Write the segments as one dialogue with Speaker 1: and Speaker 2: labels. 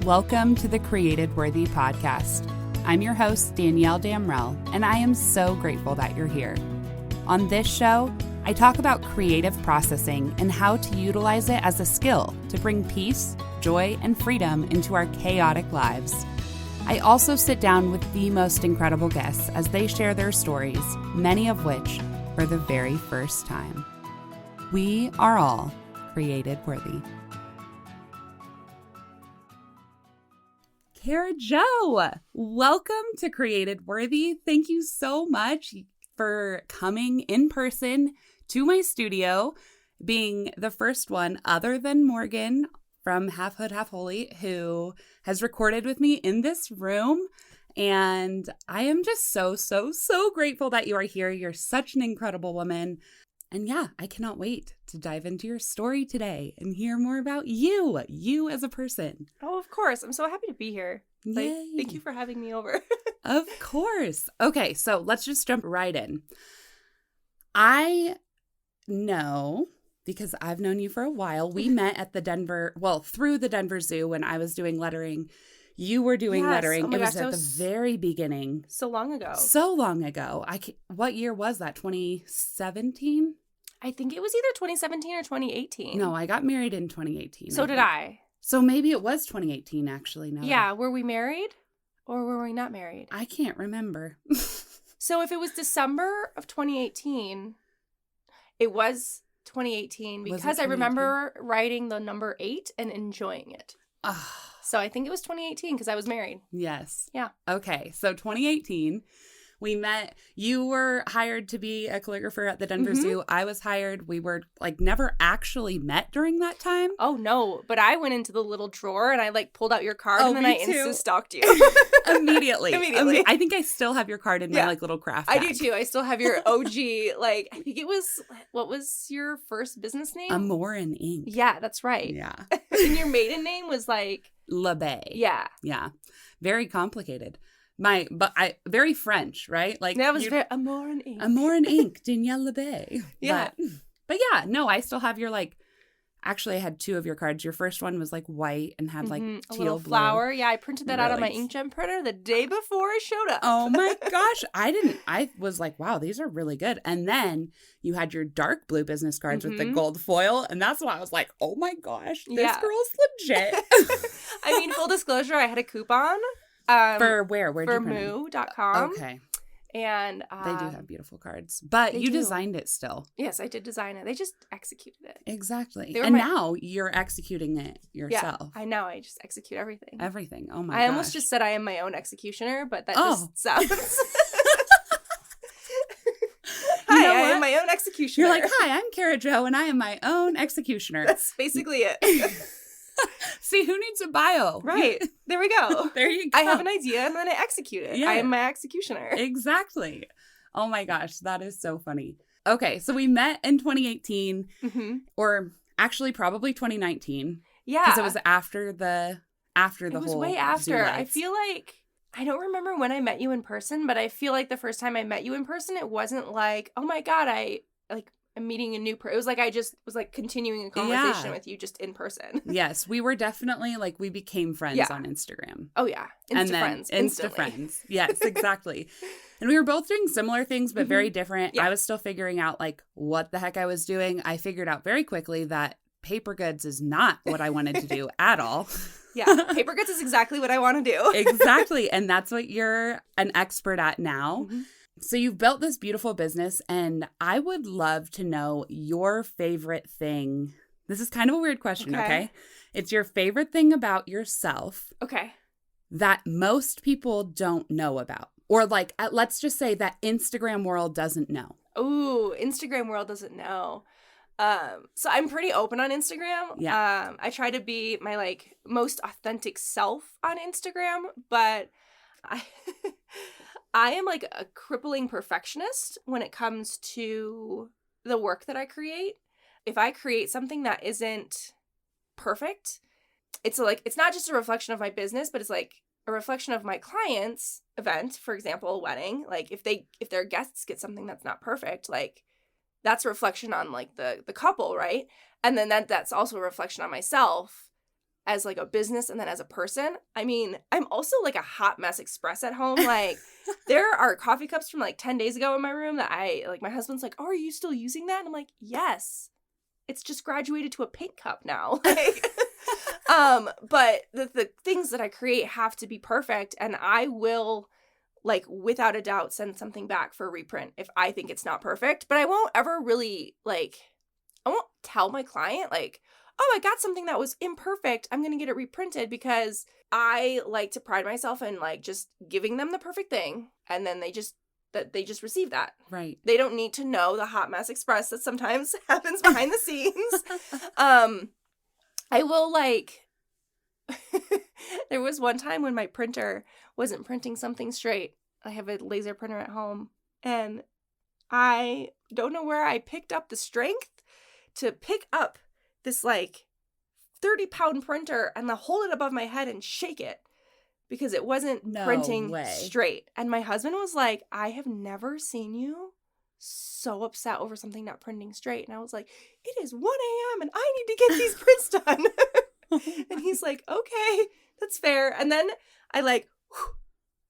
Speaker 1: Welcome to the Created Worthy podcast. I'm your host, Danielle Damrell, and I am so grateful that you're here. On this show, I talk about creative processing and how to utilize it as a skill to bring peace, joy, and freedom into our chaotic lives. I also sit down with the most incredible guests as they share their stories, many of which for the very first time. We are all created worthy. Cara Joe, welcome to Created Worthy. Thank you so much for coming in person to my studio, being the first one other than Morgan from Half Hood, Half Holy, who has recorded with me in this room. And I am just so grateful that you are here. You're such an incredible woman. And yeah, I cannot wait to dive into your story today and hear more about you as a person.
Speaker 2: Oh, of course. I'm so happy to be here. Thank you for having me over.
Speaker 1: Of course. Okay, so let's just jump right in. I know, because I've known you for a while, we met at through the Denver Zoo when I was doing lettering. You were doing lettering.
Speaker 2: Oh,
Speaker 1: it was at the very beginning.
Speaker 2: So long ago.
Speaker 1: What year was that? 2017?
Speaker 2: I think it was either 2017 or 2018.
Speaker 1: No, I got married in 2018.
Speaker 2: So did I.
Speaker 1: So maybe it was 2018, actually. No.
Speaker 2: Yeah. Were we married or were we not married?
Speaker 1: I can't remember.
Speaker 2: So if it was December of 2018, it was 2018 because I remember writing the number 8 and enjoying it. So I think it was 2018 because I was married.
Speaker 1: Yes.
Speaker 2: Yeah.
Speaker 1: Okay. So 2018, we met. You were hired to be a calligrapher at the Denver Zoo. I was hired. We were never actually met during that time.
Speaker 2: Oh, no. But I went into the little drawer and I pulled out your card and then I insta-stalked you.
Speaker 1: Immediately. I think I still have your card in my little craft bag.
Speaker 2: I do too. I still have your OG, I think it was, what was your first business name?
Speaker 1: Amore and Ink.
Speaker 2: Yeah, that's right.
Speaker 1: Yeah.
Speaker 2: And your maiden name was
Speaker 1: Labay.
Speaker 2: Yeah.
Speaker 1: Yeah. Very complicated. Very French, right?
Speaker 2: That was very Amore and Ink.
Speaker 1: Amore and Ink, Danielle Labay.
Speaker 2: Yeah.
Speaker 1: But yeah, no, I still have your actually I had 2 of your cards. Your first one was white and had teal
Speaker 2: a little
Speaker 1: blue.
Speaker 2: flower. Yeah, I printed that out on my inkjet printer the day before I showed up.
Speaker 1: Oh my gosh. I was like, wow, these are really good. And then you had your dark blue business cards with the gold foil. And that's when I was like, oh my gosh, this girl's legit.
Speaker 2: I mean, full disclosure, I had a coupon.
Speaker 1: For where? Where'd you print it?
Speaker 2: moo.com.
Speaker 1: Okay.
Speaker 2: And
Speaker 1: they do have beautiful cards. But you designed it still.
Speaker 2: Yes, I did design it. They just executed it.
Speaker 1: Exactly. And now you're executing it yourself.
Speaker 2: Yeah, I know. I just execute everything.
Speaker 1: Everything. Oh my gosh.
Speaker 2: I almost just said I am my own executioner, but that just sounds... Hi, I am my own executioner.
Speaker 1: You're like, hi, I'm Cara Joe, and I am my own executioner.
Speaker 2: That's basically it.
Speaker 1: See, who needs a bio?
Speaker 2: Right. There we go.
Speaker 1: There you go.
Speaker 2: I have an idea and then I execute it. Yeah. I am my executioner.
Speaker 1: Exactly. Oh my gosh, that is so funny. Okay, so we met in 2018, or actually probably 2019.
Speaker 2: Yeah.
Speaker 1: Because it was after the whole It was
Speaker 2: way after. I feel like, I don't remember when I met you in person, but I feel like the first time I met you in person, it wasn't oh my God, I'm meeting a new person. It was I just was continuing a conversation with you just in person.
Speaker 1: Yes, we were definitely we became friends on Instagram.
Speaker 2: Oh yeah,
Speaker 1: Insta friends. Yes, exactly. And we were both doing similar things, but very different. Yeah. I was still figuring out what the heck I was doing. I figured out very quickly that paper goods is not what I wanted to do at all.
Speaker 2: Yeah, paper goods is exactly what I want to do.
Speaker 1: Exactly, and that's what you're an expert at now. So you've built this beautiful business, and I would love to know your favorite thing. This is kind of a weird question, okay? It's your favorite thing about yourself.
Speaker 2: Okay.
Speaker 1: That most people don't know about. Or let's just say that Instagram world doesn't know.
Speaker 2: Ooh, Instagram world doesn't know. So I'm pretty open on Instagram.
Speaker 1: Yeah.
Speaker 2: I try to be my most authentic self on Instagram, but I am a crippling perfectionist when it comes to the work that I create. If I create something that isn't perfect, it's not just a reflection of my business, but it's a reflection of my client's event, for example, a wedding. If their guests get something that's not perfect, that's a reflection on the couple, right? And then that's also a reflection on myself. as like a business and then as a person. I mean, I'm also like a hot mess express at home. Like there are coffee cups from like 10 days ago in my room that my husband's like, oh, are you still using that? And I'm like, yes, it's just graduated to a pink cup now. Like, but the things that I create have to be perfect, and I will, like, without a doubt, send something back for a reprint if I think it's not perfect. But I won't ever really, like, I won't tell my client, like, oh, I got something that was imperfect, I'm going to get it reprinted, because I like to pride myself in, like, just giving them the perfect thing, and then they just receive that.
Speaker 1: Right.
Speaker 2: They don't need to know the hot mess express that sometimes happens behind the scenes. I will, like, there was one time when my printer wasn't printing something straight. I have a laser printer at home, and I don't know where I picked up the strength to pick up this, like, 30-pound printer and then hold it above my head and shake it because it wasn't printing straight. And my husband was like, I have never seen you so upset over something not printing straight. And I was like, it is 1 a.m. and I need to get these prints done. And he's like, okay, that's fair. And then I, like,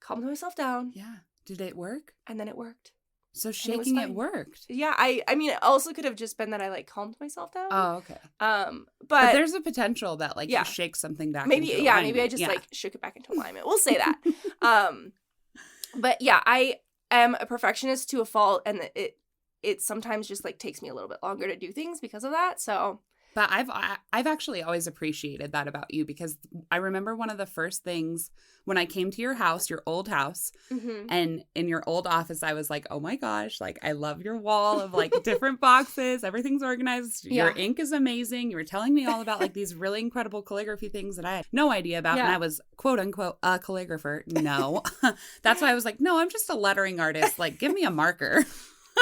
Speaker 2: calmed myself down.
Speaker 1: Yeah. Did it work?
Speaker 2: And then it worked.
Speaker 1: So shaking it worked.
Speaker 2: Yeah, I mean, it also could have just been that I, like, calmed myself down.
Speaker 1: Oh, okay.
Speaker 2: But
Speaker 1: there's a potential that, like, you shake something back
Speaker 2: maybe,
Speaker 1: into alignment.
Speaker 2: maybe I just, like, shook it back into alignment. We'll say that. But yeah, I am a perfectionist to a fault, and it sometimes just, like, takes me a little bit longer to do things because of that, so...
Speaker 1: But I've actually always appreciated that about you, because I remember one of the first things when I came to your house, your old house, and in your old office, I was like, oh my gosh, like, I love your wall of, like, different boxes. Everything's organized. Yeah. Your ink is amazing. You were telling me all about, like, these really incredible calligraphy things that I had no idea about. Yeah. And I was, quote unquote, a calligrapher. No. That's why I was like, no, I'm just a lettering artist. Like, give me a marker.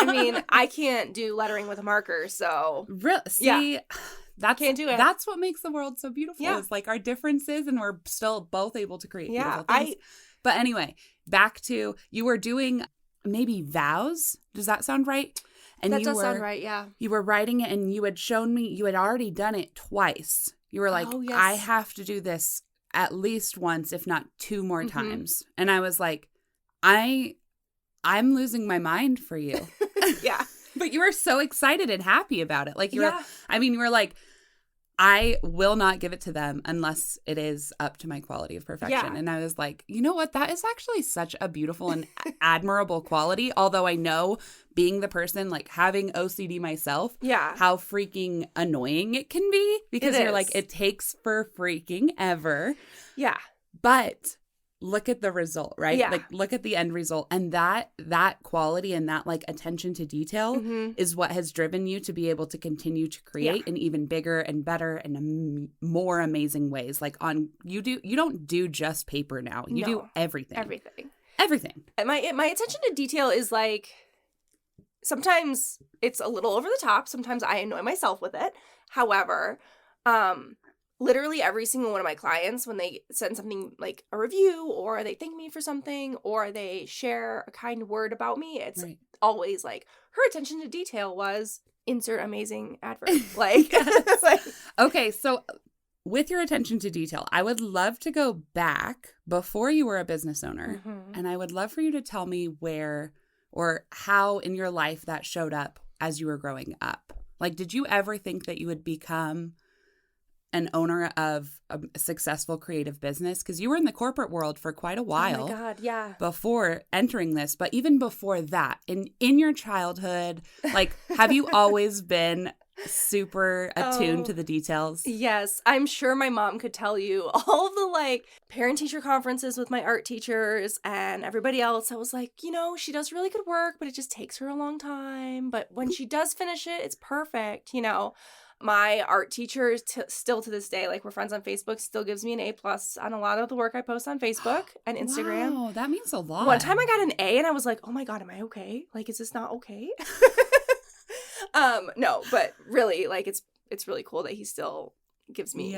Speaker 2: I mean, I can't do lettering with a marker, so...
Speaker 1: See... Yeah.
Speaker 2: Can't do it.
Speaker 1: That's what makes the world so beautiful. Yeah. Is, like, our differences, and we're still both able to create beautiful things. But anyway, back to, you were doing maybe vows. Does that sound right? And
Speaker 2: that does sound right, yeah.
Speaker 1: You were writing it, and you had shown me, you had already done it twice. You were like, oh, yes. I have to do this at least once, if not 2 more times. And I was like, I'm losing my mind for you.
Speaker 2: Yeah.
Speaker 1: But you were so excited and happy about it. Like, you were, I mean, you were like, I will not give it to them unless it is up to my quality of perfection. Yeah. And I was like, you know what? That is actually such a beautiful and admirable quality. Although I know, being the person, like, having OCD myself, how freaking annoying it can be. Because you're like, it takes for freaking ever.
Speaker 2: Yeah.
Speaker 1: But look at the result, right?
Speaker 2: Yeah.
Speaker 1: Like, look at the end result. And that quality and that, like, attention to detail is what has driven you to be able to continue to create in even bigger and better and more amazing ways. Like, you don't do just paper now. You do everything. Everything.
Speaker 2: And my attention to detail is, like, sometimes it's a little over the top. Sometimes I annoy myself with it. However, literally every single one of my clients, when they send something like a review, or they thank me for something, or they share a kind word about me, it's always like, her attention to detail was insert amazing adverb. Like,
Speaker 1: okay, so with your attention to detail, I would love to go back before you were a business owner, and I would love for you to tell me where or how in your life that showed up as you were growing up. Like, did you ever think that you would become an owner of a successful creative business? Because you were in the corporate world for quite a while.
Speaker 2: Oh my God, yeah.
Speaker 1: Before entering this, but even before that, in your childhood, like, have you always been super attuned to the details?
Speaker 2: Yes, I'm sure my mom could tell you all of the, like, parent-teacher conferences with my art teachers and everybody else. I was like, you know, she does really good work, but it just takes her a long time. But when she does finish it, it's perfect, you know. My art teacher, still to this day, like, we're friends on Facebook, still gives me an A+ on a lot of the work I post on Facebook and Instagram.
Speaker 1: Wow, that means a lot.
Speaker 2: One time I got an A and I was like, oh my God, am I okay? Like, is this not okay? No, but really, like, it's really cool that he still gives me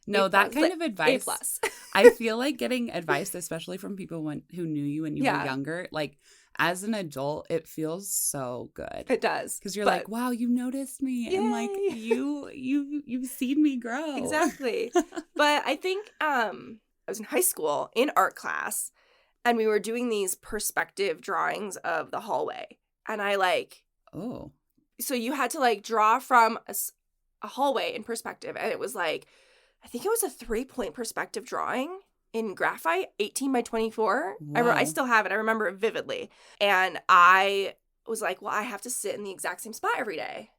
Speaker 1: No, that kind of advice.
Speaker 2: A+.
Speaker 1: I feel like getting advice, especially from people who knew you when you were younger, like, as an adult, it feels so good.
Speaker 2: It does.
Speaker 1: Because you're like, wow, you noticed me. And like
Speaker 2: Yay.
Speaker 1: you've seen me grow.
Speaker 2: Exactly. But I think I was in high school in art class, and we were doing these perspective drawings of the hallway. And I like,
Speaker 1: oh.
Speaker 2: So you had to like draw from a hallway in perspective. And it was like, I think it was a 3-point perspective drawing in graphite, 18 by 24. I still have it. I remember it vividly. And I was like, well, I have to sit in the exact same spot every day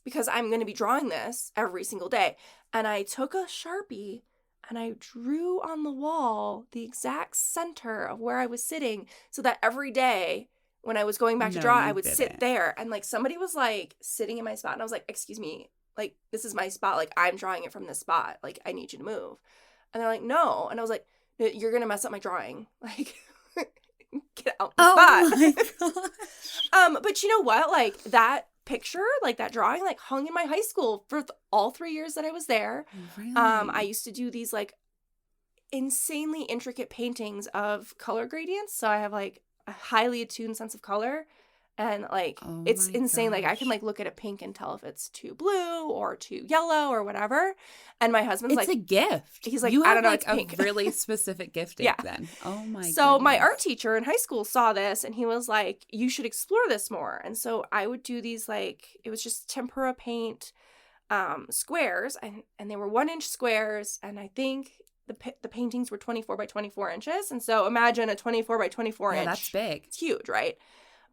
Speaker 2: because I'm going to be drawing this every single day. And I took a Sharpie and I drew on the wall the exact center of where I was sitting so that every day when I was going back to draw, I would sit there. And like somebody was like sitting in my spot and I was like, excuse me, like this is my spot. Like I'm drawing it from this spot. Like I need you to move. And they're like, no. And I was like, you're going to mess up my drawing. Like, get out the spot.
Speaker 1: My gosh.
Speaker 2: But you know what? Like that picture, like that drawing, like hung in my high school for all 3 years that I was there.
Speaker 1: Really?
Speaker 2: I used to do these like insanely intricate paintings of color gradients. So I have like a highly attuned sense of color. And like, it's insane. Like I can like look at a pink and tell if it's too blue or too yellow or whatever. And my husband's
Speaker 1: it's
Speaker 2: like,
Speaker 1: a gift.
Speaker 2: He's like,
Speaker 1: you
Speaker 2: I don't know,
Speaker 1: like
Speaker 2: it's pink.
Speaker 1: A really specific gifting
Speaker 2: Yeah.
Speaker 1: then. Oh my god.
Speaker 2: So my art teacher in high school saw this and he was like, you should explore this more. And so I would do these like, it was just tempera paint squares and they were 1-inch squares. And I think the paintings were 24 by 24 inches. And so imagine a 24 by 24 inch.
Speaker 1: That's big.
Speaker 2: It's huge, right?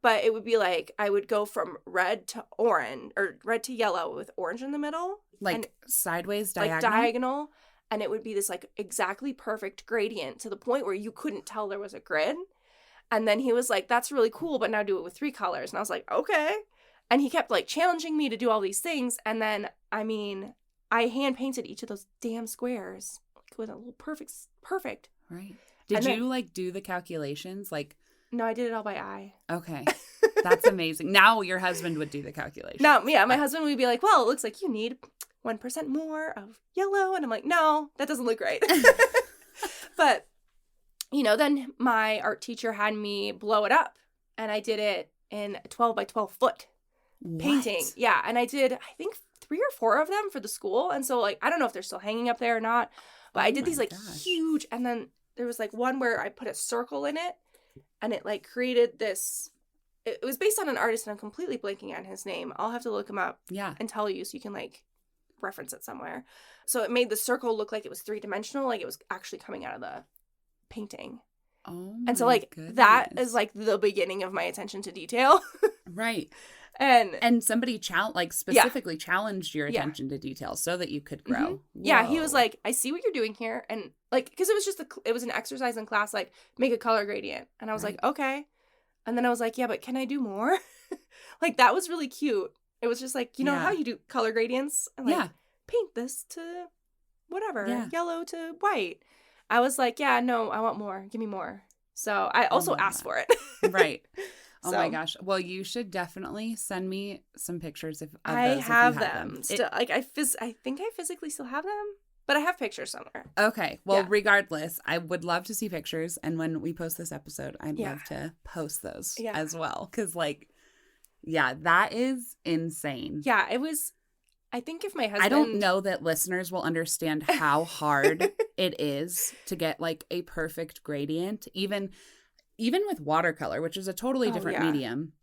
Speaker 2: But it would be like, I would go from red to orange or red to yellow with orange in the middle.
Speaker 1: Like sideways, diagonal?
Speaker 2: Like diagonal. And it would be this like exactly perfect gradient to the point where you couldn't tell there was a grid. And then he was like, that's really cool, but now do it with 3 colors. And I was like, okay. And he kept like challenging me to do all these things. And then, I mean, I hand painted each of those damn squares like, with a little perfect.
Speaker 1: Right. Did you like do the calculations? Like,
Speaker 2: no, I did it all by eye.
Speaker 1: Okay. That's amazing. Now your husband would do the calculation.
Speaker 2: No, yeah, my husband would be like, well, it looks like you need 1% more of yellow. And I'm like, no, that doesn't look right. But, you know, then my art teacher had me blow it up. And I did it in a 12 by 12 foot painting. Yeah. And I did, I think, 3 or 4 of them for the school. And so, like, I don't know if they're still hanging up there or not. But I did these, like, huge. And then there was, like, one where I put a circle in it. And it, like, created this. It was based on an artist, and I'm completely blanking on his name. I'll have to look him up and tell you so you can, like, reference it somewhere. So it made the circle look like it was 3-dimensional, like it was actually coming out of the painting.
Speaker 1: Oh,
Speaker 2: and so, like, that is, like, the beginning of my attention to detail.
Speaker 1: Right.
Speaker 2: And
Speaker 1: somebody specifically challenged your attention to detail so that you could grow.
Speaker 2: Mm-hmm. Yeah, he was like, I see what you're doing here. And, like, because it was just, it was an exercise in class, like, make a color gradient. And I was like, okay. And then I was like, yeah, but can I do more? Like, that was really cute. It was just like, you know how you do color gradients? And, like, paint this to whatever, yellow to white. I was like, yeah, no, I want more. Give me more. So I also asked for it.
Speaker 1: Right. Oh my gosh. Well, you should definitely send me some pictures of those.
Speaker 2: I have them. Still, like, I think I physically still have them. But I have pictures somewhere. Okay.
Speaker 1: Well, regardless, I would love to see pictures. And when we post this episode, I'd love to post those as well. Because, like, that is insane.
Speaker 2: Yeah, it was. I think if my husband.
Speaker 1: I don't know that listeners will understand how hard it is to get, like, a perfect gradient. Even with watercolor, which is a totally different medium.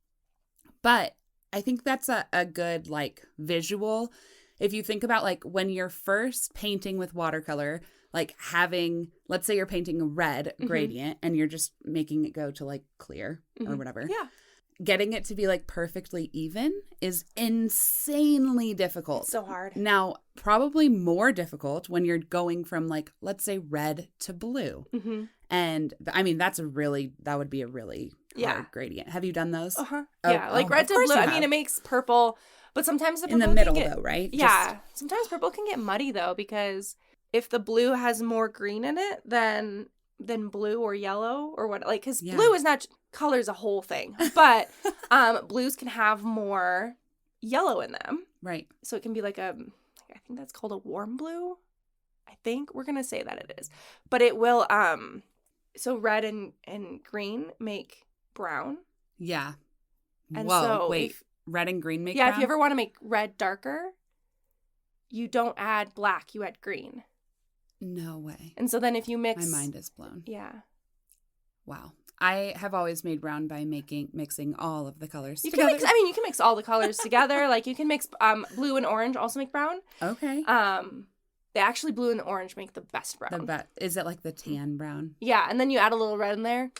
Speaker 1: But I think that's a good, like, visual. If you think about, like, when you're first painting with watercolor, like, having, let's say you're painting a red gradient and you're just making it go to, like, clear or whatever.
Speaker 2: Yeah.
Speaker 1: Getting it to be, like, perfectly even is insanely difficult.
Speaker 2: It's so hard.
Speaker 1: Now, probably more difficult when you're going from, like, let's say red to blue. Mm-hmm. And, I mean, that would be a really hard gradient. Have you done those?
Speaker 2: Uh-huh. Yeah, like red to blue. I mean, it makes purple. But sometimes the purple
Speaker 1: in the middle, though, right?
Speaker 2: Yeah. Sometimes purple can get muddy, though, because if the blue has more green in it than blue or yellow or what, like, because blue is not color's a whole thing, but blues can have more yellow in them,
Speaker 1: right?
Speaker 2: So it can be like I think that's called a warm blue. I think we're gonna say that it is, but it will. So red and green make brown.
Speaker 1: Yeah.
Speaker 2: And
Speaker 1: Whoa,
Speaker 2: so
Speaker 1: wait. Red and green make
Speaker 2: yeah,
Speaker 1: brown?
Speaker 2: if you ever want to make red darker, you don't add black, you add green.
Speaker 1: No way.
Speaker 2: And so then if you mix...
Speaker 1: My mind is blown.
Speaker 2: Yeah.
Speaker 1: Wow. I have always made brown by mixing all of the colors
Speaker 2: You
Speaker 1: together.
Speaker 2: can mix all the colors together. Like you can mix blue and orange, also make brown.
Speaker 1: Okay.
Speaker 2: They actually blue and orange make the best brown.
Speaker 1: Is it like the tan brown?
Speaker 2: Yeah, and then you add a little red in there.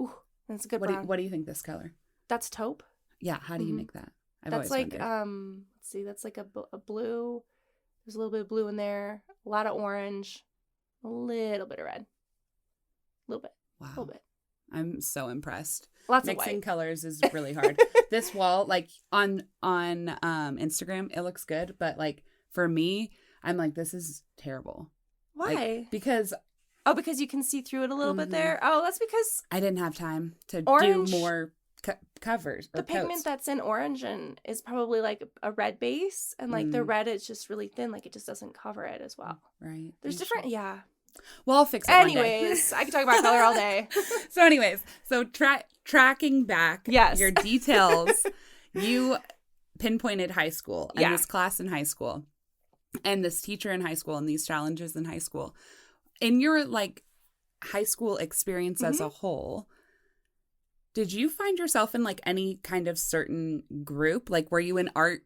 Speaker 2: Ooh, that's a good brown.
Speaker 1: What do you think this color?
Speaker 2: That's taupe.
Speaker 1: Yeah, how do you make that?
Speaker 2: That's like wondered. Let's see, that's like a blue. There's a little bit of blue in there, a lot of orange, a little bit of red. A little bit.
Speaker 1: Wow.
Speaker 2: A little bit.
Speaker 1: I'm so impressed.
Speaker 2: Lots
Speaker 1: Mixing
Speaker 2: of white.
Speaker 1: colors is really hard. This wall, like on Instagram, it looks good, but like for me, I'm like, this is terrible.
Speaker 2: Why?
Speaker 1: Like, because
Speaker 2: you can see through it a little bit there. Oh, that's because
Speaker 1: I didn't have time to
Speaker 2: orange,
Speaker 1: do more covers.
Speaker 2: The pigment
Speaker 1: coats.
Speaker 2: that's in orange and is probably like a red base, and like the red is just really thin, like it just doesn't cover it as well.
Speaker 1: Right.
Speaker 2: There's different, yeah.
Speaker 1: Well, I'll fix it.
Speaker 2: Anyways, I can talk about color all day.
Speaker 1: So tracking back your details, you pinpointed high school and this class in high school and this teacher in high school and these challenges in high school. In your like high school experience as a whole, did you find yourself in like any kind of certain group? Like were you an art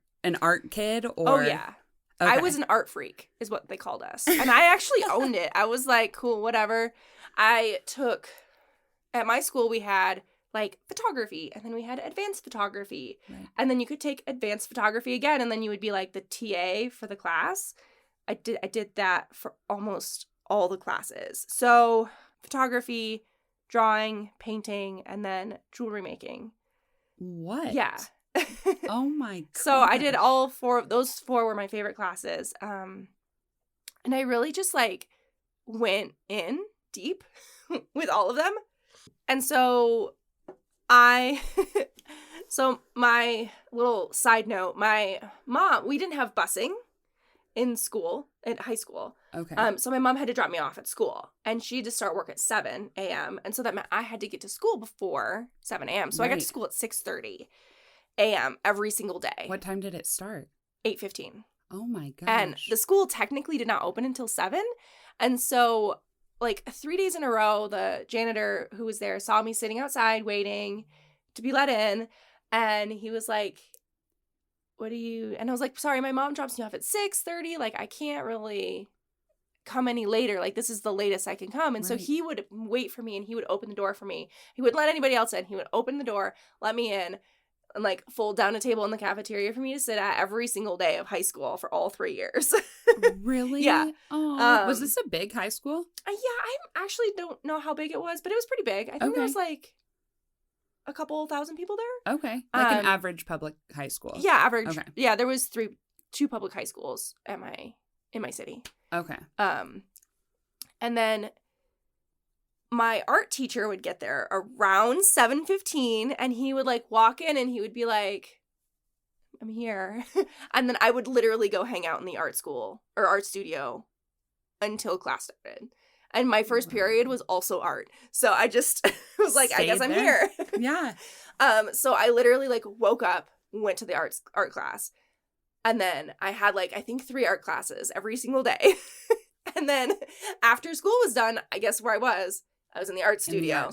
Speaker 1: kid or?
Speaker 2: Oh yeah.
Speaker 1: Okay.
Speaker 2: I was an art freak, is what they called us. And I actually owned it. I was like, cool, whatever. At my school, we had like photography, and then we had advanced photography. Right. And then you could take advanced photography again, and then you would be like the TA for the class. I did that for almost all the classes. So photography, drawing, painting, and then jewelry making.
Speaker 1: What?
Speaker 2: Yeah.
Speaker 1: Oh my god.
Speaker 2: So I did all four of those. Four were my favorite classes. And I really just like went in deep with all of them. And so so my little side note, my mom, we didn't have busing in school, in high school.
Speaker 1: Okay.
Speaker 2: So my mom had to drop me off at school, and she had to start work at 7 a.m. And so that meant I had to get to school before 7 a.m. So I got to school at 6:30 a.m. every single day.
Speaker 1: What time did it start?
Speaker 2: 8:15.
Speaker 1: Oh my gosh.
Speaker 2: And the school technically did not open until 7. And so like 3 days in a row, the janitor who was there saw me sitting outside waiting to be let in. And he was like, and I was like, sorry, my mom drops me off at 6:30. Like, I can't really come any later. Like, this is the latest I can come. And so he would wait for me, and he would open the door for me. He wouldn't let anybody else in. He would open the door, let me in, and like fold down a table in the cafeteria for me to sit at every single day of high school for all 3 years.
Speaker 1: Really?
Speaker 2: Yeah.
Speaker 1: Oh, was this a big high school?
Speaker 2: Yeah, I actually don't know how big it was, but it was pretty big. I think there was like a couple thousand people there.
Speaker 1: Okay. Like an average public high school.
Speaker 2: Yeah, average.
Speaker 1: Okay.
Speaker 2: Yeah, there was two public high schools in my city.
Speaker 1: Okay.
Speaker 2: And then my art teacher would get there around 7:15, and he would like walk in, and he would be like, I'm here. And then I would literally go hang out in the art school or art studio until class started. And my first period was also art. So I just was like, I guess I'm here.
Speaker 1: Yeah.
Speaker 2: So I literally like woke up, went to the art class. And then I had like, I think 3 art classes every single day. And then after school was done, I guess where I was in the art studio.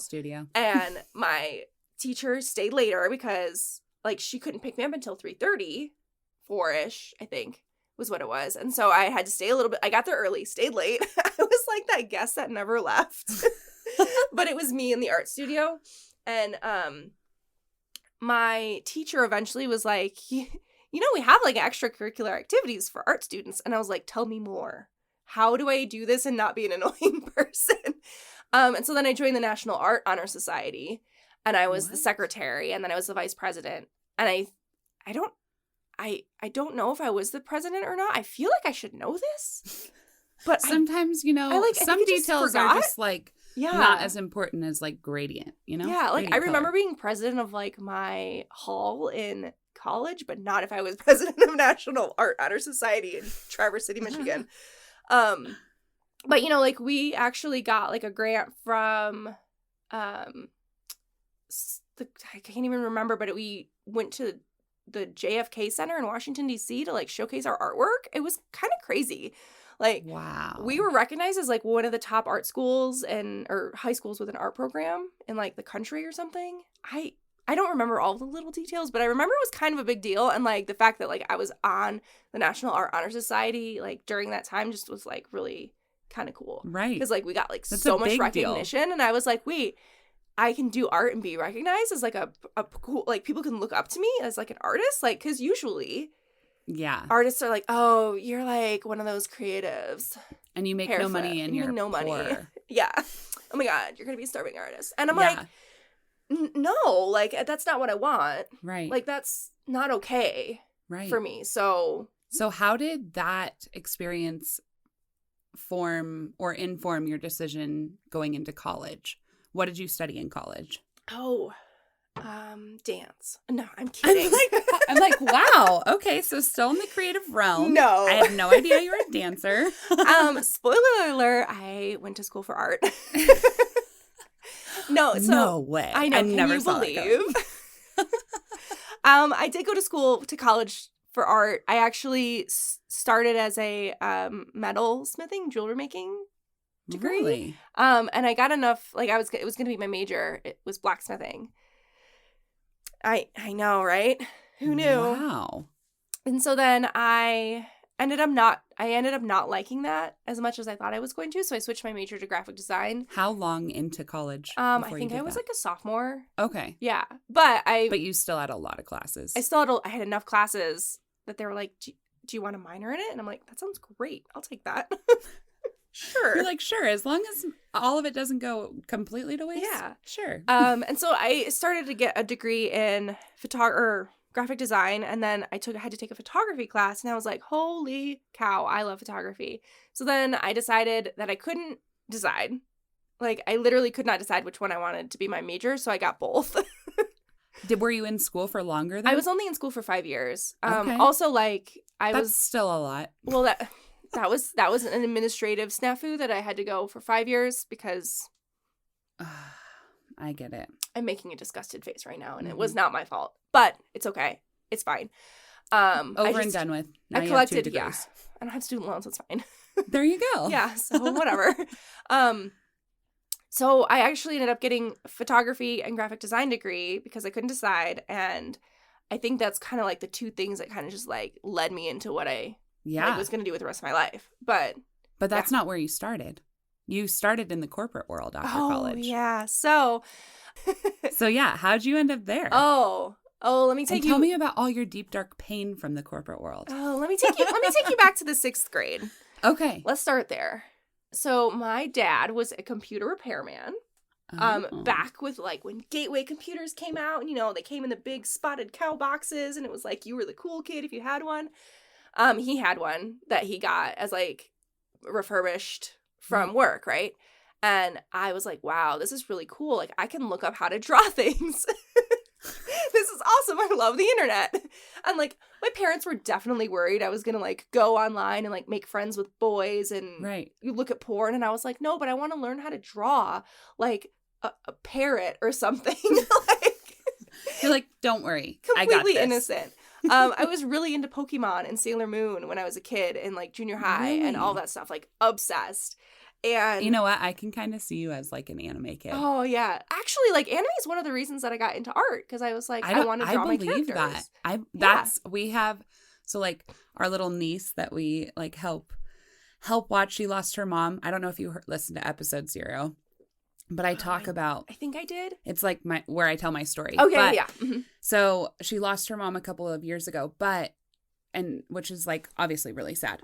Speaker 2: And my teacher stayed later because like she couldn't pick me up until 3:30, 4-ish, I think was what it was. And so I had to stay a little bit. I got there early, stayed late. I was like that guest that never left. But it was me in the art studio. And my teacher eventually was like, we have like extracurricular activities for art students. And I was like, tell me more. How do I do this and not be an annoying person? And so then I joined the National Art Honor Society, and I was the secretary, and then I was the vice president. And I don't know if I was the president or not. I feel like I should know this. But
Speaker 1: sometimes, some details are just like not as important as like gradient,
Speaker 2: Yeah, like I remember being president of like my hall in college, but not if I was president of National Art Honor Society in Traverse City, Michigan. But like we actually got like a grant from I can't even remember, but we went to the JFK Center in Washington, D.C. to like showcase our artwork. It was kind of crazy. Like,
Speaker 1: wow.
Speaker 2: We were recognized as like one of the top art schools or high schools with an art program in like the country or something. I don't remember all the little details, but I remember it was kind of a big deal. And like the fact that like I was on the National Art Honor Society like during that time just was like really kind of cool.
Speaker 1: Right.
Speaker 2: Because like we got like
Speaker 1: That's
Speaker 2: so
Speaker 1: a
Speaker 2: much
Speaker 1: big
Speaker 2: recognition.
Speaker 1: deal.
Speaker 2: And I was like, wait, I can do art and be recognized as like a cool, like people can look up to me as like an artist. Like, because usually artists are like, oh, you're like one of those creatives.
Speaker 1: And you make no money and you're
Speaker 2: no
Speaker 1: poor.
Speaker 2: money. Yeah. Oh my God, you're going to be a starving artist. And I'm like, no, like that's not what I want.
Speaker 1: Right.
Speaker 2: Like that's not okay for me. So
Speaker 1: how did that experience form or inform your decision going into college? What did you study in college?
Speaker 2: Oh, dance. No, I'm kidding.
Speaker 1: I'm like, wow. Okay, so still in the creative realm.
Speaker 2: No.
Speaker 1: I had no idea you were a dancer.
Speaker 2: Spoiler alert, I went to school for art. No, so
Speaker 1: no way.
Speaker 2: I know.
Speaker 1: I
Speaker 2: Can
Speaker 1: never
Speaker 2: you
Speaker 1: saw
Speaker 2: believe? I did go to college for art. I actually started as a metal smithing, jewelry making degree.
Speaker 1: Really?
Speaker 2: And I got enough. Like it was going to be my major. It was blacksmithing. I know, right? Who knew?
Speaker 1: Wow.
Speaker 2: And so then I ended up not liking that as much as I thought I was going to. So I switched my major to graphic design.
Speaker 1: How long into college?
Speaker 2: I think I was like a sophomore.
Speaker 1: Okay.
Speaker 2: Yeah. But
Speaker 1: you still had a lot of classes.
Speaker 2: I had enough classes that they were like, do you want a minor in it? And I'm like, that sounds great. I'll take that. Sure.
Speaker 1: You're like, sure, as long as all of it doesn't go completely to waste.
Speaker 2: Yeah.
Speaker 1: Sure.
Speaker 2: And so I started to get a degree in graphic design, and then I had to take a photography class, and I was like, holy cow, I love photography. So then I decided that I couldn't decide. Like, I literally could not decide which one I wanted to be my major, so I got both.
Speaker 1: Were you in school for longer then?
Speaker 2: I was only in school for 5 years.
Speaker 1: Okay.
Speaker 2: Also, like,
Speaker 1: That's still a lot.
Speaker 2: Well, that was an administrative snafu that I had to go for 5 years because
Speaker 1: I get it.
Speaker 2: I'm making a disgusted face right now, and it was not my fault. But it's okay. It's fine.
Speaker 1: Over and done with. Now
Speaker 2: I collected,
Speaker 1: you have 2 degrees.
Speaker 2: I don't have student loans, it's fine.
Speaker 1: There you go.
Speaker 2: Yeah, so whatever. So I actually ended up getting a photography and graphic design degree because I couldn't decide, and I think that's kind of like the two things that kind of just like led me into what I was going to do with the rest of my life. But
Speaker 1: that's not where you started. You started in the corporate world after college.
Speaker 2: Yeah. So
Speaker 1: yeah, how'd you end up there?
Speaker 2: Oh, let me take you.
Speaker 1: Tell me about all your deep dark pain from the corporate world.
Speaker 2: Oh, let me take you back to the 6th grade.
Speaker 1: Okay.
Speaker 2: Let's start there. So my dad was a computer repairman. Back with like when Gateway computers came out, and they came in the big spotted cow boxes, and it was like you were the cool kid if you had one. He had one that he got as like refurbished from work, right? And I was like, wow, this is really cool. Like I can look up how to draw things. This is awesome. I love the internet. And like my parents were definitely worried I was gonna like go online and like make friends with boys and you look at porn, and I was like, no, but I want to learn how to draw like a parrot or something. Like
Speaker 1: you're like, don't worry,
Speaker 2: completely
Speaker 1: I got this.
Speaker 2: Innocent. I was really into Pokemon and Sailor Moon when I was a kid in like junior high and all that stuff, like obsessed. And
Speaker 1: you know what? I can kind of see you as like an anime kid.
Speaker 2: Oh yeah, actually, like anime is one of the reasons that I got into art because I was like, I want to draw my characters.
Speaker 1: We have so like our little niece that we like help watch. She lost her mom. I don't know if you listened to episode 0, but I talk about.
Speaker 2: I think I did.
Speaker 1: It's like where I tell my story.
Speaker 2: Okay, yeah. Mm-hmm.
Speaker 1: So she lost her mom a couple of years ago, which is like obviously really sad.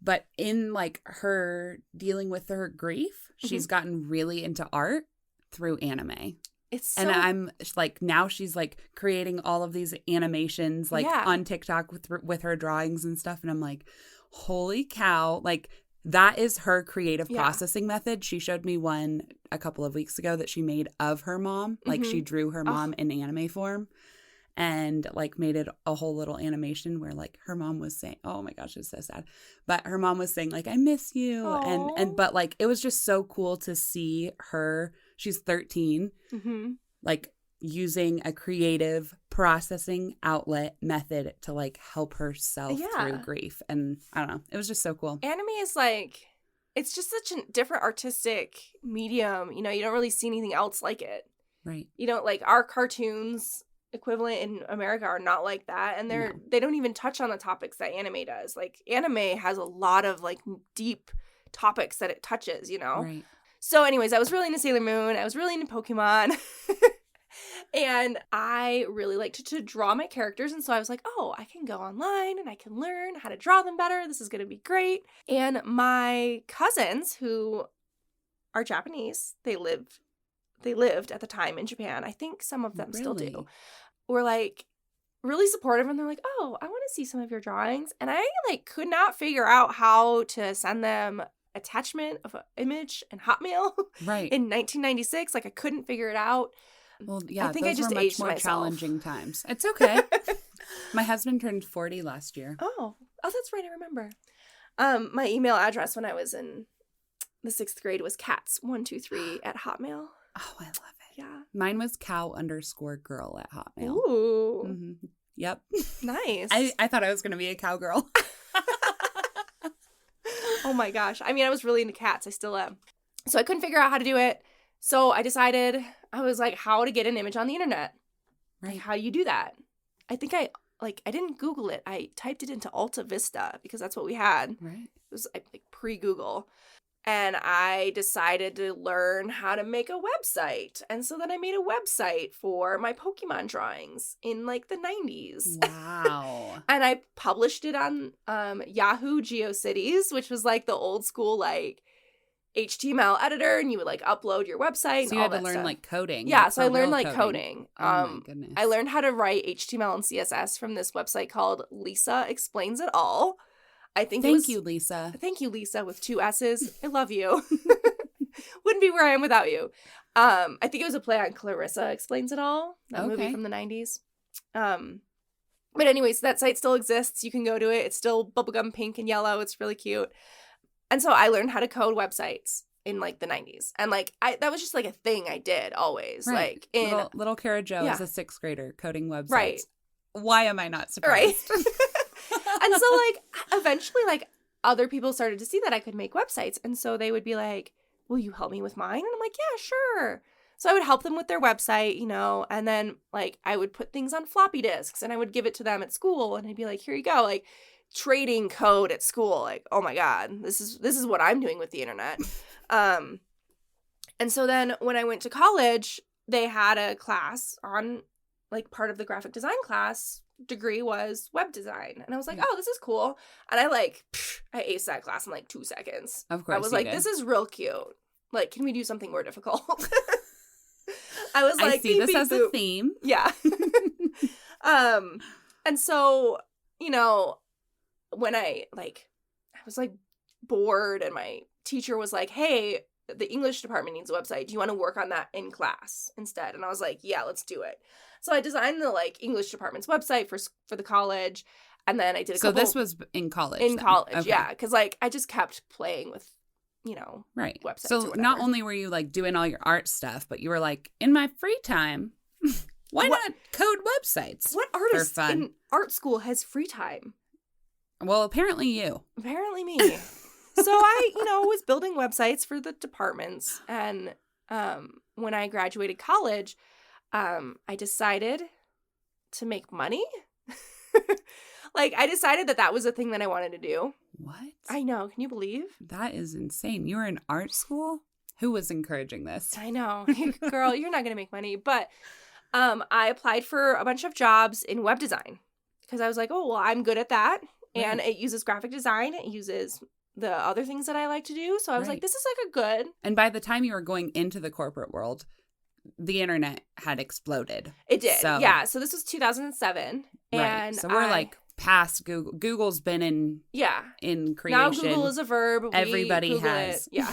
Speaker 1: But in like her dealing with her grief, she's gotten really into art through anime. And I'm like, now she's like creating all of these animations like on TikTok with her drawings and stuff. And I'm like, holy cow. Like that is her creative processing method. She showed me one a couple of weeks ago that she made of her mom. Like she drew her mom in anime form. And like made it a whole little animation where like her mom was saying, oh my gosh, it's so sad. But her mom was saying like, I miss you.
Speaker 2: Aww.
Speaker 1: But like, it was just so cool to see her. She's 13, like using a creative processing outlet method to like help herself through grief. And I don't know, it was just so cool.
Speaker 2: Anime is like, it's just such a different artistic medium. You know, you don't really see anything else like it.
Speaker 1: Right.
Speaker 2: You know, like our cartoons equivalent in America are not like that. And they don't even touch on the topics that anime does. Like anime has a lot of like deep topics that it touches, you know?
Speaker 1: Right.
Speaker 2: So anyways, I was really into Sailor Moon. I was really into Pokemon. And I really liked to draw my characters. And so I was like, oh, I can go online and I can learn how to draw them better. This is going to be great. And my cousins, who are Japanese, they lived at the time in Japan. I think some of them still do. Were like really supportive. And they're like, oh, I want to see some of your drawings. And I like could not figure out how to send them attachment of an image in Hotmail in 1996. Like I couldn't figure it out.
Speaker 1: Well, yeah,
Speaker 2: I think
Speaker 1: those
Speaker 2: I just
Speaker 1: were much
Speaker 2: aged
Speaker 1: more
Speaker 2: myself.
Speaker 1: challenging times. It's okay. My husband turned 40 last year.
Speaker 2: Oh, that's right. I remember. My email address when I was in the 6th grade was cats123@hotmail.
Speaker 1: Oh, I love it.
Speaker 2: Yeah.
Speaker 1: Mine was cow_girl at Hotmail.
Speaker 2: Ooh.
Speaker 1: Mm-hmm. Yep.
Speaker 2: Nice.
Speaker 1: I thought I was going to be a cowgirl.
Speaker 2: Oh my gosh. I mean, I was really into cats. I still am. So I couldn't figure out how to do it. So I decided, I was like, how to get an image on the internet.
Speaker 1: Right.
Speaker 2: Like, how do you do that? I think I didn't Google it. I typed it into Alta Vista because that's what we had.
Speaker 1: Right.
Speaker 2: It was like pre-Google. And I decided to learn how to make a website. And so then I made a website for my Pokemon drawings in like the 90s.
Speaker 1: Wow.
Speaker 2: And I published it on Yahoo GeoCities, which was like the old school like HTML editor, and you would like upload your website.
Speaker 1: So you had to learn like coding.
Speaker 2: Yeah,
Speaker 1: like,
Speaker 2: so I learned like coding.
Speaker 1: Oh my goodness.
Speaker 2: I learned how to write HTML and CSS from this website called Lisa Explains It All. I think
Speaker 1: Thank you, Lisa.
Speaker 2: Thank you, Lisa, with 2 S's. I love you. Wouldn't be where I am without you. I think it was a play on Clarissa Explains It All, that movie from the 90s. But anyways, that site still exists. You can go to it. It's still bubblegum pink and yellow. It's really cute. And so I learned how to code websites in like the 90s. And like that was just like a thing I did always.
Speaker 1: Right.
Speaker 2: Like in
Speaker 1: little Cara Jo is a 6th grader coding websites.
Speaker 2: Right.
Speaker 1: Why am I not surprised?
Speaker 2: Right. And so like eventually like other people started to see that I could make websites. And so they would be like, will you help me with mine? And I'm like, yeah, sure. So I would help them with their website, you know, and then like I would put things on floppy disks and I would give it to them at school and I'd be like, here you go. Like trading code at school. Like, oh my God, this is what I'm doing with the internet. And so then when I went to college, they had a class on like part of the graphic design class degree was web design. And I was like, oh, this is cool. And I aced that class in like 2 seconds.
Speaker 1: Of course.
Speaker 2: I was like, this is real cute. Like, can we do something more difficult? I was like,
Speaker 1: I see this as a theme.
Speaker 2: Yeah. And so, you know, when I was like bored and my teacher was like, hey, the English department needs a website. Do you want to work on that in class instead? And I was like, yeah, let's do it. So I designed the like English department's website for the college. And then I did a couple.
Speaker 1: So this was in college?
Speaker 2: In college,
Speaker 1: okay.
Speaker 2: yeah. Because like I just kept playing with, you know,
Speaker 1: right.
Speaker 2: websites.
Speaker 1: So not only were you like doing all your art stuff, but you were like, in my free time, why not code websites?
Speaker 2: What artist in art school has free time?
Speaker 1: Well, apparently you.
Speaker 2: Apparently me. So I, you know, was building websites for the departments. And when I graduated college, I decided to make money. Like, I decided that was a thing that I wanted to do.
Speaker 1: What?
Speaker 2: I know. Can you believe?
Speaker 1: That is insane. You were in art school? Who was encouraging this?
Speaker 2: I know. Girl, you're not going to make money. But I applied for a bunch of jobs in web design because I was like, oh, well, I'm good at that. And it uses graphic design. It uses the other things that I like to do. So I was like, this is like a good.
Speaker 1: And by the time you were going into the corporate world, the internet had exploded.
Speaker 2: It did. So, yeah. So this was 2007.
Speaker 1: Right.
Speaker 2: And
Speaker 1: so we're like past Google. Google's been in creation.
Speaker 2: Now Google is a verb.
Speaker 1: Everybody has.
Speaker 2: Yeah.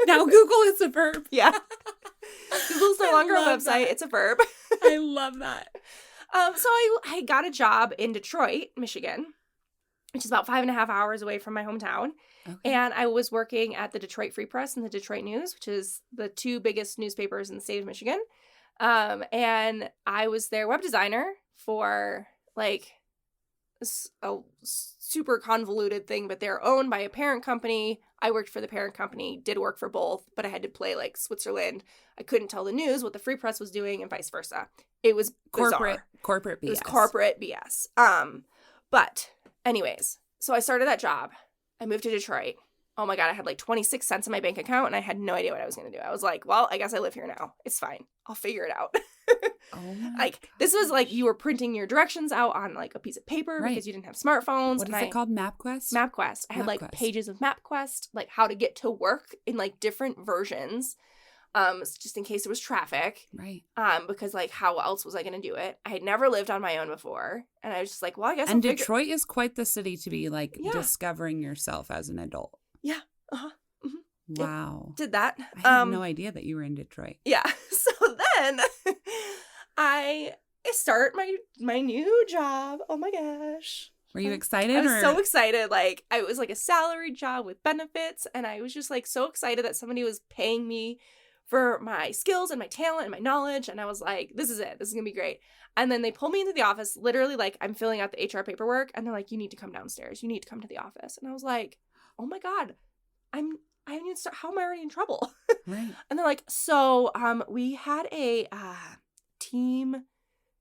Speaker 1: Now Google is a verb.
Speaker 2: Yeah. Google's no longer a website. That. It's a verb.
Speaker 1: I love that.
Speaker 2: So I got a job in Detroit, Michigan, which is about 5.5 hours away from my hometown. Okay. And I was working at the Detroit Free Press and the Detroit News, which is the 2 biggest newspapers in the state of Michigan. And I was their web designer for like a super convoluted thing, but they're owned by a parent company. I worked for the parent company, did work for both, but I had to play like Switzerland. I couldn't tell the news what the Free Press was doing and vice versa. It was bizarre.
Speaker 1: Corporate BS.
Speaker 2: It was corporate BS. But anyways, so I started that job. I moved to Detroit. Oh my God, I had like 26 cents in my bank account and I had no idea what I was going to do. I was like, well, I guess I live here now. It's fine. I'll figure it out.
Speaker 1: Oh my
Speaker 2: like this was like you were printing your directions out on like a piece of paper because you didn't have smartphones.
Speaker 1: What is it called? MapQuest?
Speaker 2: MapQuest. I had like pages of MapQuest, like how to get to work in like different versions. Just in case there was traffic.
Speaker 1: Right.
Speaker 2: Because like how else was I going to do it? I had never lived on my own before. And I was just like, well, I guess
Speaker 1: And Detroit is quite the city to be like discovering yourself as an adult.
Speaker 2: Yeah. Uh-huh. Mm-hmm.
Speaker 1: Wow.
Speaker 2: Yep. Did that.
Speaker 1: I had no idea that you were in Detroit.
Speaker 2: Yeah. So then I start my new job. Oh my gosh.
Speaker 1: Were you excited?
Speaker 2: I was so excited. Like it was like a salary job with benefits. And I was just like so excited that somebody was paying me for my skills and my talent and my knowledge. And I was like, this is it. This is going to be great. And then they pull me into the office, literally like I'm filling out the HR paperwork. And they're like, you need to come downstairs. You need to come to the office. And I was like, oh my God, I haven't even started. How am I already in trouble?
Speaker 1: Right.
Speaker 2: And they're like, so we had a team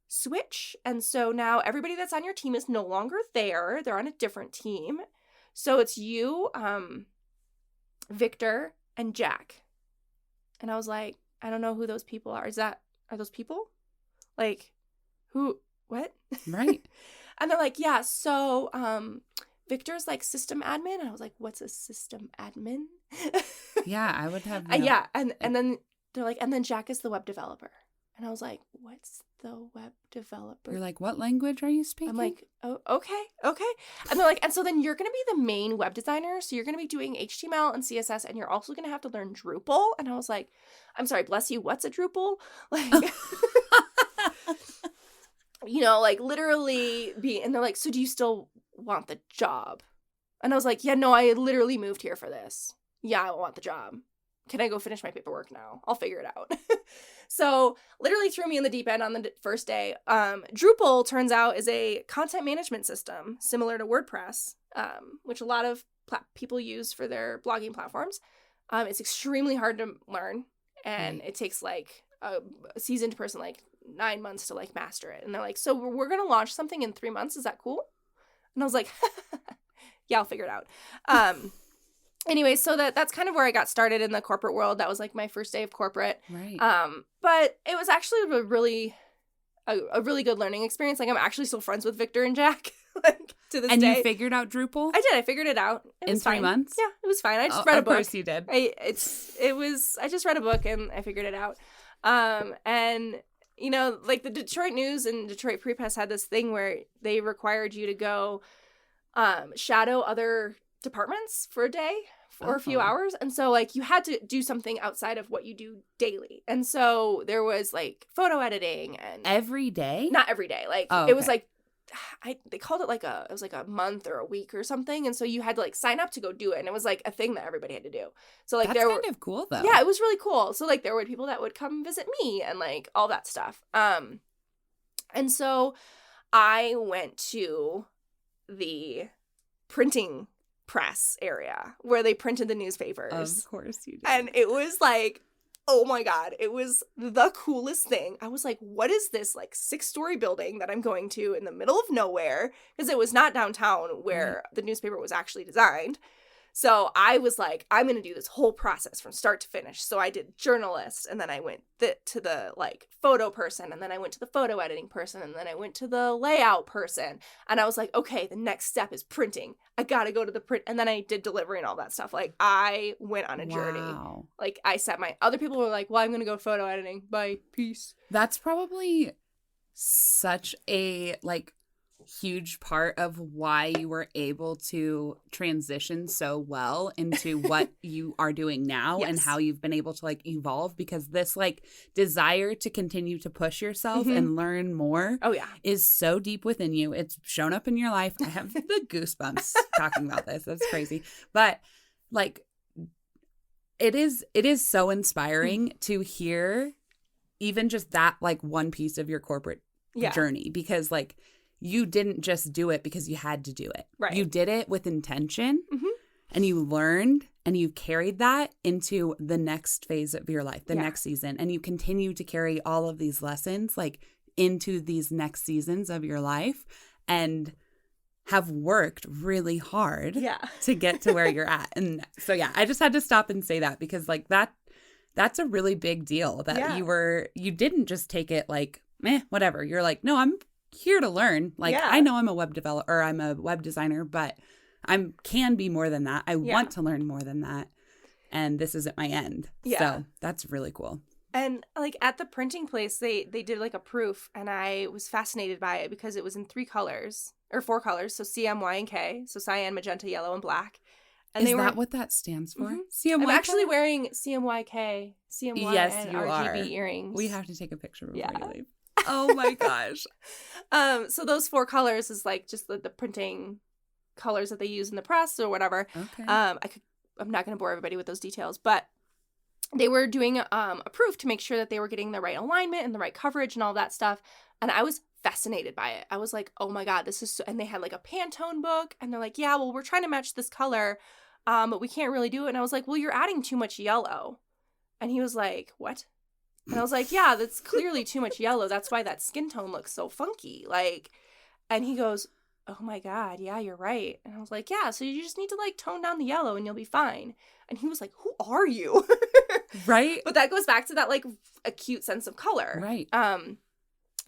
Speaker 2: switch. And so now everybody that's on your team is no longer there. They're on a different team. So it's you, Victor, and Jack. And I was like, I don't know who those people are. Are those people? Like, who, what?
Speaker 1: Right.
Speaker 2: And they're like, yeah, so Victor's like system admin. And I was like, what's a system admin?
Speaker 1: Yeah, I would have.
Speaker 2: Yeah. And then they're like, and then Jack is the web developer. And I was like, what's the web developer?
Speaker 1: You're like, what language are you speaking?
Speaker 2: I'm like, oh, okay. And they're like, and so then you're going to be the main web designer. So you're going to be doing HTML and CSS, and you're also going to have to learn Drupal. And I was like, I'm sorry, bless you. What's a Drupal? Like, like literally and they're like, so do you still want the job? And I was like, yeah, no, I literally moved here for this. Yeah, I want the job. Can I go finish my paperwork now? I'll figure it out. So literally threw me in the deep end on the first day. Drupal, turns out, is a content management system similar to WordPress, which a lot of people use for their blogging platforms. It's extremely hard to learn, and it takes like a seasoned person like 9 months to like master it. And they're like, so we're going to launch something in 3 months. Is that cool? And I was like, yeah, I'll figure it out. Anyway, so that's kind of where I got started in the corporate world. That was like my first day of corporate.
Speaker 1: Right.
Speaker 2: But it was actually a really good learning experience. Like I'm actually still friends with Victor and Jack, like to this day.
Speaker 1: And you figured out Drupal?
Speaker 2: I did. I figured it out.
Speaker 1: In 3 months?
Speaker 2: Yeah, it was fine. I just read a book.
Speaker 1: Of course you did.
Speaker 2: I just read a book and I figured it out. And like the Detroit News and Detroit Free Press had this thing where they required you to go shadow other departments for a day for a few hours. And so like you had to do something outside of what you do daily. And so there was like photo editing and
Speaker 1: every day?
Speaker 2: Not every day. Like it was like they called it like it was like a month or a week or something. And so you had to like sign up to go do it. And it was like a thing that everybody had to do. So like
Speaker 1: that's kind of cool though.
Speaker 2: Yeah, it was really cool. So like there were people that would come visit me and like all that stuff. And so I went to the printing press area where they printed the newspapers.
Speaker 1: Of course you did.
Speaker 2: And it was like, oh my God, it was the coolest thing. I was like, what is this like 6-story building that I'm going to in the middle of nowhere? Because it was not downtown where the newspaper was actually designed. So I was like, I'm going to do this whole process from start to finish. So I did journalist, and then I went to the like photo person, and then I went to the photo editing person, and then I went to the layout person. And I was like, okay, the next step is printing. I got to go to the print. And then I did delivery and all that stuff. Like I went on a journey. Like I set other people were like, well, I'm going to go photo editing. Bye. Peace.
Speaker 1: That's probably such a like huge part of why you were able to transition so well into what you are doing now. Yes. And how you've been able to like evolve, because this like desire to continue to push yourself and learn more is so deep within you. It's shown up in your life. I have the goosebumps talking about this. That's crazy. But like it is so inspiring to hear even just that like one piece of your corporate journey, because like you didn't just do it because you had to do it.
Speaker 2: Right.
Speaker 1: You did it with intention and you learned and you carried that into the next phase of your life, the next season. And you continue to carry all of these lessons like into these next seasons of your life and have worked really hard to get to where you're at. And so, I just had to stop and say that because like that's a really big deal that you didn't just take it like, whatever. You're like, no, I'm here to learn. Like, I know I'm a web developer or I'm a web designer, but can be more than that. I want to learn more than that. And this isn't my end. Yeah. So that's really cool.
Speaker 2: And like at the printing place, they did like a proof and I was fascinated by it because it was in 4 colors. So CM, Y, and K. So cyan, magenta, yellow, and black. And
Speaker 1: is that what that stands for? CMYK?
Speaker 2: I'm actually wearing CMYK, CMY,
Speaker 1: yes,
Speaker 2: and
Speaker 1: you
Speaker 2: RGB
Speaker 1: are.
Speaker 2: earrings.
Speaker 1: We have to take a picture before you leave. Oh my gosh.
Speaker 2: So those 4 colors is like just the printing colors that they use in the press or whatever.
Speaker 1: Okay.
Speaker 2: I'm not going to bore everybody with those details, but they were doing a proof to make sure that they were getting the right alignment and the right coverage and all that stuff. And I was fascinated by it. I was like, oh my God, this is so... And they had like a Pantone book and they're like, yeah, well, we're trying to match this color, but we can't really do it. And I was like, well, you're adding too much yellow. And he was like, what? And I was like, yeah, that's clearly too much yellow. That's why that skin tone looks so funky. Like, and he goes, oh my God, yeah, you're right. And I was like, yeah, so you just need to like tone down the yellow and you'll be fine. And he was like, who are you?
Speaker 1: Right.
Speaker 2: But that goes back to that like acute sense of color.
Speaker 1: Right.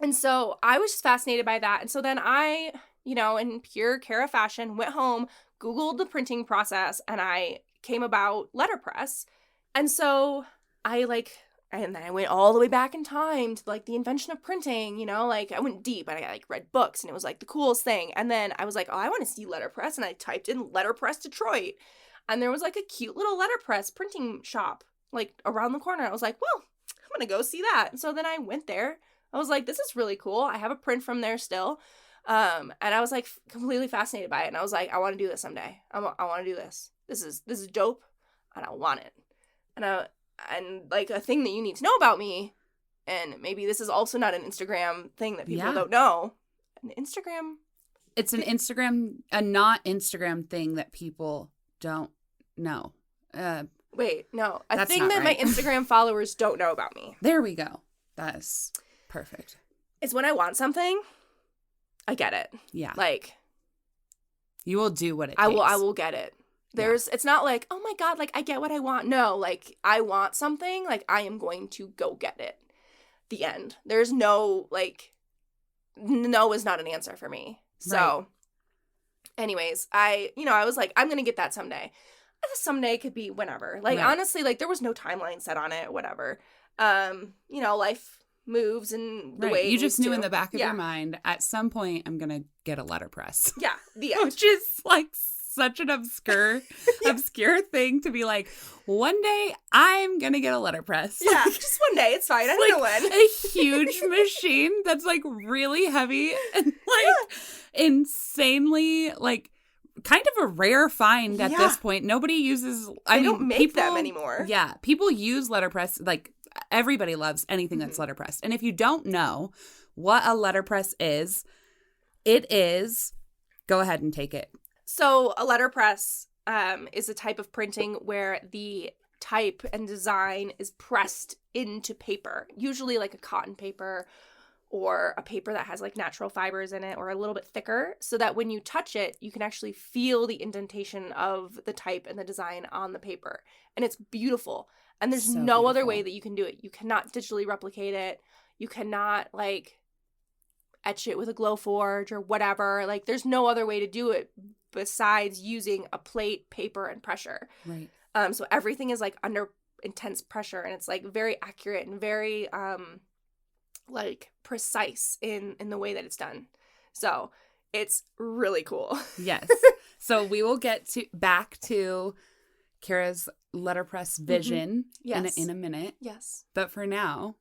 Speaker 2: And so I was just fascinated by that. And so then I, in pure Cara fashion, went home, Googled the printing process, and I came about letterpress. And so and then I went all the way back in time to like the invention of printing, like I went deep and I like read books and it was like the coolest thing. And then I was like, oh, I want to see letterpress. And I typed in letterpress Detroit. And there was like a cute little letterpress printing shop like around the corner. I was like, well, I'm going to go see that. And so then I went there. I was like, this is really cool. I have a print from there still. And I was like completely fascinated by it. And I was like, I want to do this someday. I want to do this. This is dope. And I want it. And like a thing that you need to know about me, and maybe this is also not an Instagram thing that people don't know. It's
Speaker 1: a not Instagram thing that people don't know.
Speaker 2: Wait, no. A thing that my Instagram followers don't know about me.
Speaker 1: There we go. That's perfect.
Speaker 2: It's when I want something, I get it.
Speaker 1: Yeah.
Speaker 2: Like,
Speaker 1: you will do what it takes.
Speaker 2: I will get it. It's not like, oh my God, like I get what I want. No, like I want something, like I am going to go get it. The end. There's no, like, no is not an answer for me. So anyways, I was like, I'm going to get that someday. Someday could be whenever. Like, honestly, like there was no timeline set on it, whatever. Life moves and the way
Speaker 1: you just knew in the back of your mind, at some point I'm going to get a letterpress.
Speaker 2: Yeah. The end.
Speaker 1: Which is like such an obscure thing to be like, one day I'm gonna get a letterpress.
Speaker 2: Yeah, just one day. It's fine. I don't know when.
Speaker 1: A huge machine that's like really heavy and like insanely like kind of a rare find at this point. Nobody uses.
Speaker 2: They don't make them anymore.
Speaker 1: Yeah, people use letterpress. Like everybody loves anything that's letterpressed. And if you don't know what a letterpress is, it is. Go ahead and take it.
Speaker 2: So a letterpress is a type of printing where the type and design is pressed into paper, usually like a cotton paper or a paper that has like natural fibers in it or a little bit thicker, so that when you touch it, you can actually feel the indentation of the type and the design on the paper. And it's beautiful. And there's no other way that you can do it. You cannot digitally replicate it. You cannot like etch it with a Glowforge or whatever. Like there's no other way to do it besides using a plate, paper, and pressure.
Speaker 1: Right.
Speaker 2: So everything is like under intense pressure, and it's like very accurate and very like precise in the way that it's done. So it's really cool.
Speaker 1: Yes. So we will get back to Cara's letterpress vision in a minute.
Speaker 2: Yes.
Speaker 1: But for now,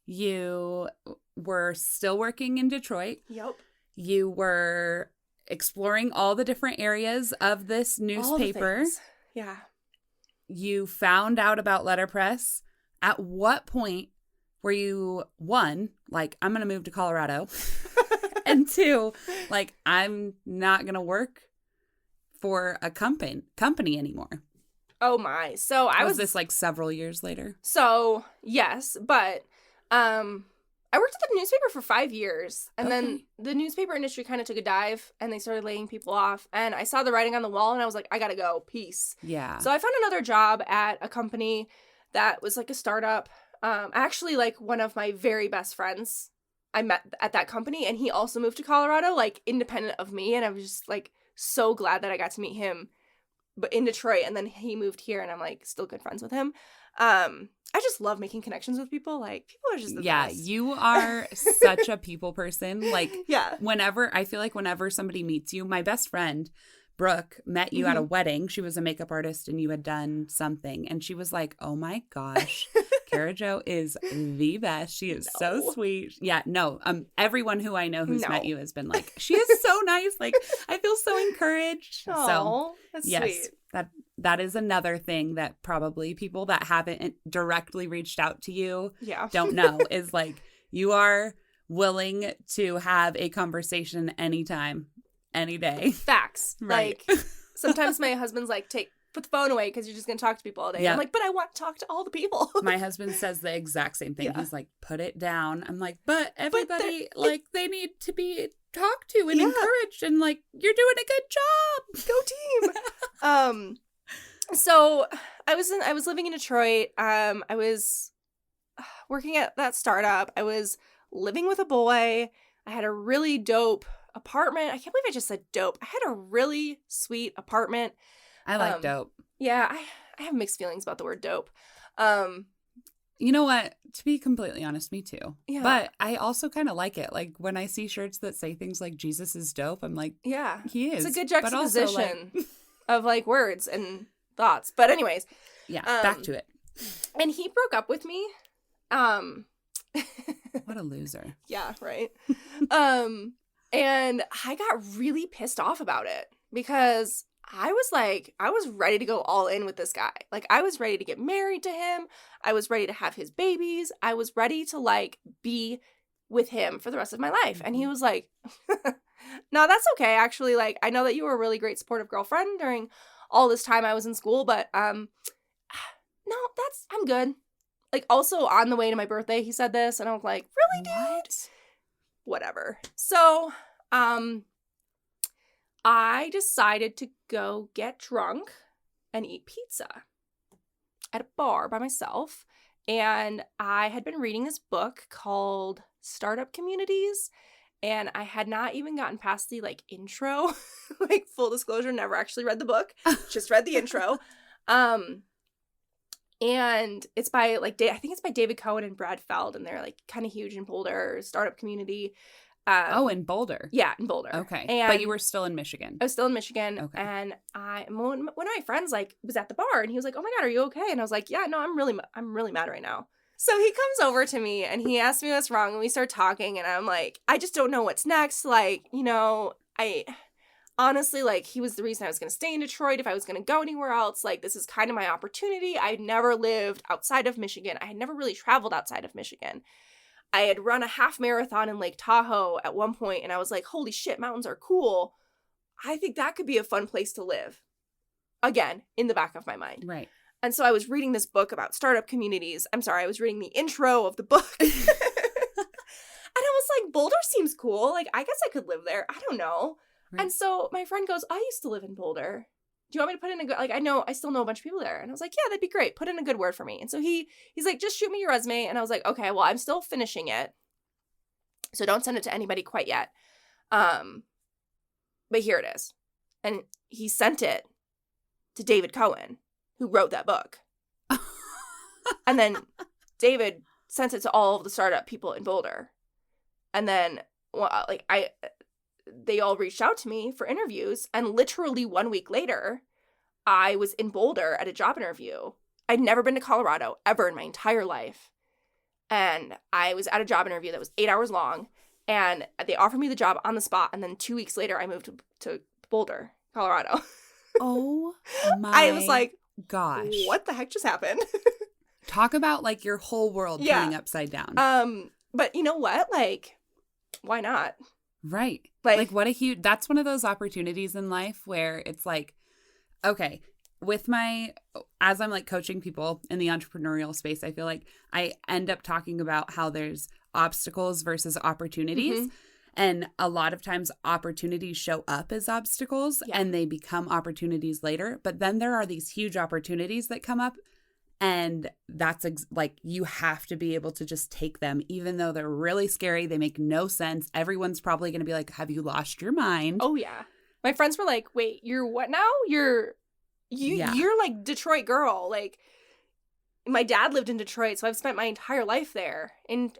Speaker 1: you were still working in Detroit.
Speaker 2: Yep.
Speaker 1: You were exploring all the different areas of this newspaper.
Speaker 2: Yeah.
Speaker 1: You found out about letterpress. At what point were you, one, like, I'm going to move to Colorado, and two, like, I'm not going to work for a company anymore?
Speaker 2: Oh my. So I
Speaker 1: Was this like several years later?
Speaker 2: So, yes, but I worked at the newspaper for 5 years, and then the newspaper industry kind of took a dive, and they started laying people off, and I saw the writing on the wall, and I was like, I gotta go. Peace.
Speaker 1: Yeah.
Speaker 2: So I found another job at a company that was like a startup. Actually, like, one of my very best friends I met at that company, and he also moved to Colorado, like, independent of me, and I was just, like, so glad that I got to meet him but in Detroit, and then he moved here, and I'm, like, still good friends with him. I just love making connections with people. Like, people are just the best.
Speaker 1: Yeah, you are such a people person. Like,
Speaker 2: yeah.
Speaker 1: I feel like whenever somebody meets you, my best friend, Brooke, met you at a wedding. She was a makeup artist and you had done something. And she was like, oh my gosh, Cara Jo is the best. She is so sweet. Yeah, no. Everyone who I know who's met you has been like, she is so nice. Like, I feel so encouraged.
Speaker 2: Aww,
Speaker 1: so
Speaker 2: that's
Speaker 1: yes,
Speaker 2: sweet.
Speaker 1: that is another thing that probably people that haven't directly reached out to you don't know is like, you are willing to have a conversation anytime, any day.
Speaker 2: Facts.
Speaker 1: Right.
Speaker 2: Like, sometimes my husband's like, put the phone away because you're just going to talk to people all day. I'm like, but I want to talk to all the people.
Speaker 1: My husband says the exact same thing. He's like, put it down. I'm like, but everybody, they need to be talked to and encouraged, and like, you're doing a good job.
Speaker 2: Go team. So I was living in Detroit. I was working at that startup. I was living with a boy. I had a really dope apartment. I can't believe I just said dope. I had a really sweet apartment.
Speaker 1: I like dope.
Speaker 2: Yeah, I have mixed feelings about the word dope.
Speaker 1: You know what? To be completely honest, me too.
Speaker 2: Yeah.
Speaker 1: But I also kind of like it. Like, when I see shirts that say things like Jesus is dope, I'm like,
Speaker 2: yeah,
Speaker 1: he is.
Speaker 2: It's a good juxtaposition
Speaker 1: also, like,
Speaker 2: of like words and thoughts. But anyways.
Speaker 1: Yeah, back to it.
Speaker 2: And he broke up with me.
Speaker 1: What a loser.
Speaker 2: Yeah, right. And I got really pissed off about it because I was ready to go all in with this guy. Like, I was ready to get married to him. I was ready to have his babies. I was ready to, like, be with him for the rest of my life. And he was like, no, that's okay. Actually, like, I know that you were a really great supportive girlfriend during all this time I was in school, but, no, I'm good. Like, also on the way to my birthday, he said this, and I was like, really, dude? Whatever. So, I decided to go get drunk and eat pizza at a bar by myself. And I had been reading this book called Startup Communities, and I had not even gotten past the, like, intro. Like, full disclosure, never actually read the book, just read the intro. And it's by, like, I think it's by David Cohen and Brad Feld, and they're, like, kind of huge in Boulder, startup community.
Speaker 1: In Boulder.
Speaker 2: Yeah, in Boulder.
Speaker 1: Okay.
Speaker 2: And
Speaker 1: but you were still in Michigan.
Speaker 2: I was still in Michigan.
Speaker 1: Okay.
Speaker 2: And one of my friends, like, was at the bar, and he was like, oh my God, are you okay? And I was like, yeah, no, I'm really mad right now. So he comes over to me and he asks me what's wrong, and we start talking, and I'm like, I just don't know what's next. Like, you know, I honestly, like, he was the reason I was going to stay in Detroit if I was going to go anywhere else. Like, this is kind of my opportunity. I'd never lived outside of Michigan. I had never really traveled outside of Michigan. I had run a half marathon in Lake Tahoe at one point, and I was like, holy shit, mountains are cool. I think that could be a fun place to live. Again, in the back of my mind.
Speaker 1: Right.
Speaker 2: And so I was reading this book about startup communities. I was reading the intro of the book. And I was like, Boulder seems cool. Like, I guess I could live there. I don't know. Right. And so my friend goes, I used to live in Boulder. Do you want me to put in a good, like, I still know a bunch of people there. And I was like, yeah, that'd be great. Put in a good word for me. And so he's like, just shoot me your resume. And I was like, okay, well, I'm still finishing it, so don't send it to anybody quite yet. But here it is. And he sent it to David Cohen, who wrote that book. And then David sent it to all of the startup people in Boulder. And then, well, like, they all reached out to me for interviews, and literally 1 week later, I was in Boulder at a job interview. I'd never been to Colorado ever in my entire life. And I was at a job interview that was 8 hours long, and they offered me the job on the spot, and then 2 weeks later, I moved to Boulder, Colorado.
Speaker 1: Oh my
Speaker 2: I was like,
Speaker 1: gosh.
Speaker 2: what the heck just happened?
Speaker 1: Talk about like your whole world turning upside down.
Speaker 2: But you know what? Like, why not?
Speaker 1: Right. Like what a huge, that's one of those opportunities in life where it's like, okay, as I'm like coaching people in the entrepreneurial space, I feel like I end up talking about how there's obstacles versus opportunities. Mm-hmm. And a lot of times opportunities show up as obstacles and they become opportunities later. But then there are these huge opportunities that come up. And that's like, you have to be able to just take them, even though they're really scary. They make no sense. Everyone's probably going to be like, have you lost your mind?
Speaker 2: Oh, yeah. My friends were like, wait, you're what now? You're like Detroit girl. Like, my dad lived in Detroit, so I've spent my entire life there in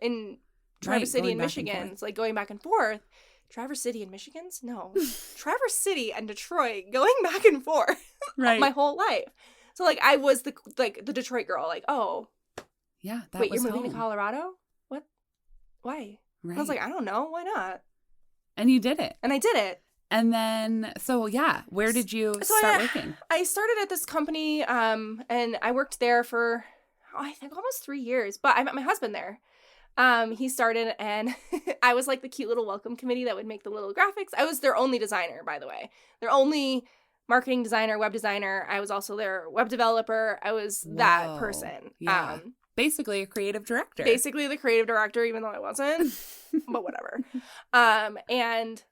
Speaker 2: Traverse City and Michigan. It's like going back and forth. Traverse City and Michigan's? No. Traverse City and Detroit going back and forth my whole life. So, like, I was the Detroit girl. Like, oh.
Speaker 1: Yeah, that
Speaker 2: wait,
Speaker 1: was
Speaker 2: you're moving to Colorado? What? Why?
Speaker 1: Right.
Speaker 2: I was like, I don't know. Why not?
Speaker 1: And you did it.
Speaker 2: And I did it.
Speaker 1: And then, so yeah, where did you start working?
Speaker 2: I started at this company, and I worked there for, I think almost 3 years. But I met my husband there. He started, and I was like the cute little welcome committee that would make the little graphics. I was their only designer, by the way. Their only marketing designer, web designer. I was also their web developer. I was that person.
Speaker 1: Yeah. Basically a creative director.
Speaker 2: Basically the creative director, even though I wasn't. But whatever. And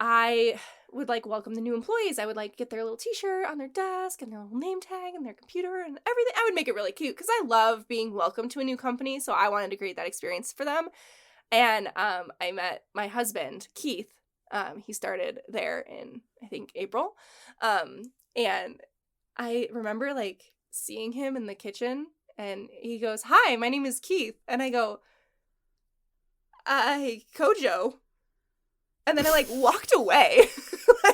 Speaker 2: I would like welcome the new employees. I would like get their little t-shirt on their desk and their little name tag and their computer and everything. I would make it really cute because I love being welcomed to a new company. So I wanted to create that experience for them. And I met my husband, Keith. He started there in, I think, April. And I remember like seeing him in the kitchen and he goes, "Hi, my name is Keith." And I go, Kojo. And then I like walked away.
Speaker 1: I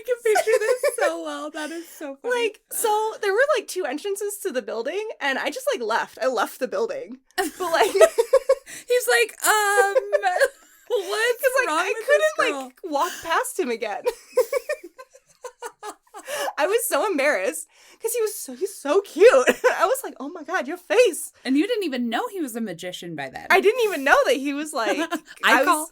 Speaker 1: can picture this so well. That is so funny.
Speaker 2: Like, so there were like 2 entrances to the building and I just like left. I left the building. But like
Speaker 1: he's like, what's wrong
Speaker 2: I
Speaker 1: with
Speaker 2: couldn't
Speaker 1: this girl?
Speaker 2: like walk past him again. I was so embarrassed because he's so cute. I was like, oh my God, your face.
Speaker 1: And you didn't even know he was a magician by then.
Speaker 2: I didn't even know that he was like,
Speaker 1: I call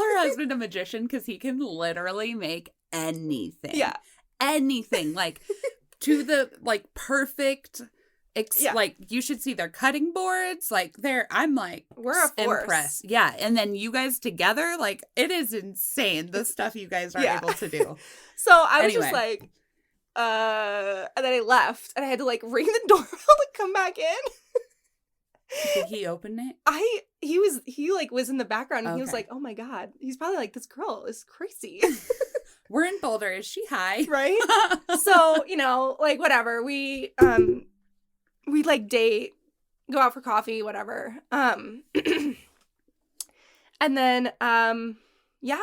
Speaker 1: her husband a magician because he can literally make anything.
Speaker 2: Yeah.
Speaker 1: Anything. Like to the like perfect, like you should see their cutting boards. Like I'm like,
Speaker 2: we're a force.
Speaker 1: Impressed. Yeah. And then you guys together, like it is insane the stuff you guys are able to do.
Speaker 2: So I was just like, and then I left and I had to like ring the doorbell to come back in.
Speaker 1: Did he open it?
Speaker 2: He was in the background and he was like, oh my God. He's probably like, this girl is crazy.
Speaker 1: We're in Boulder. Is she high?
Speaker 2: Right? So, you know, like whatever. We like date, go out for coffee, whatever. And then,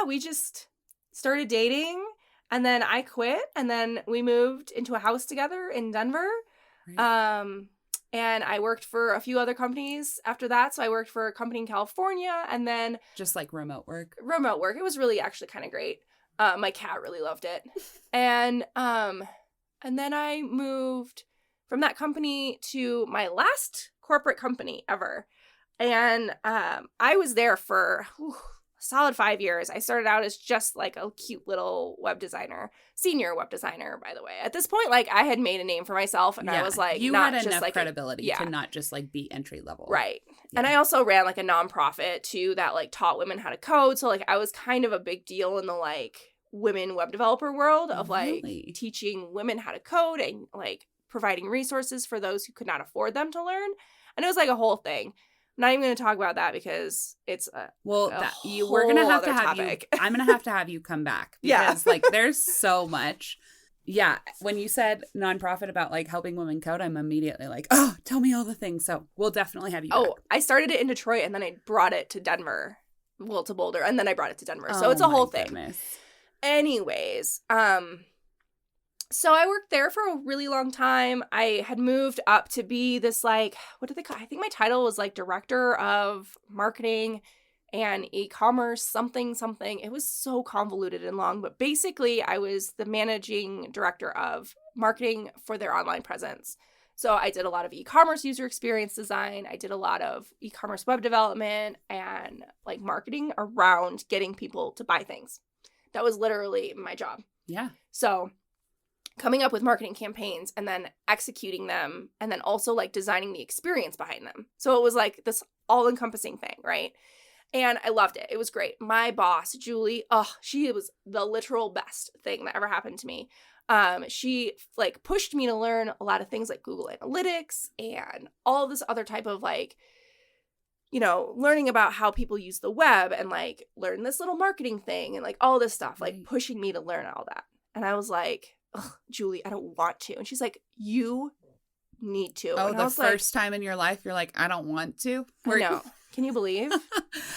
Speaker 2: we just started dating. And then I quit, and then we moved into a house together in Denver. Right. And I worked for a few other companies after that. So I worked for a company in California, and then
Speaker 1: just like remote work.
Speaker 2: It was really actually kind of great. My cat really loved it. And then I moved from that company to my last corporate company ever. And I was there for solid 5 years. I started out as just like a cute little web designer, senior web designer, by the way. At this point, like I had made a name for myself and I was like,
Speaker 1: you
Speaker 2: not
Speaker 1: had
Speaker 2: just
Speaker 1: enough
Speaker 2: like
Speaker 1: credibility to not just like be entry level.
Speaker 2: Right.
Speaker 1: Yeah.
Speaker 2: And I also ran like a nonprofit too that like taught women how to code. So like I was kind of a big deal in the like women web developer world of like teaching women how to code and like providing resources for those who could not afford them to learn. And it was like a whole thing. I'm not even going to talk about that because it's we're going to have to have topic.
Speaker 1: I'm going to have you come back because like there's so much. Yeah. When you said nonprofit about like helping women code, I'm immediately like, oh, tell me all the things. So we'll definitely have you back.
Speaker 2: I started it in Detroit and then I brought it to Denver, to Boulder, and then I brought it to Denver. So it's a whole thing.
Speaker 1: Goodness.
Speaker 2: Anyways, so I worked there for a really long time. I had moved up to be this like, what do they call it? I think my title was like director of marketing and e-commerce something. It was so convoluted and long, but basically I was the managing director of marketing for their online presence. So I did a lot of e-commerce user experience design. I did a lot of e-commerce web development and like marketing around getting people to buy things. That was literally my job.
Speaker 1: Yeah.
Speaker 2: So coming up with marketing campaigns and then executing them and then also like designing the experience behind them. So it was like this all-encompassing thing, right? And I loved it. It was great. My boss, Julie, she was the literal best thing that ever happened to me. She like pushed me to learn a lot of things like Google Analytics and all this other type of like, you know, learning about how people use the web and like learn this little marketing thing and like all this stuff, like pushing me to learn all that. And I was like, Julie, I don't want to. And she's like, you need to.
Speaker 1: Oh,
Speaker 2: and
Speaker 1: the first time in your life you're like, I don't want to?
Speaker 2: No. Can you believe?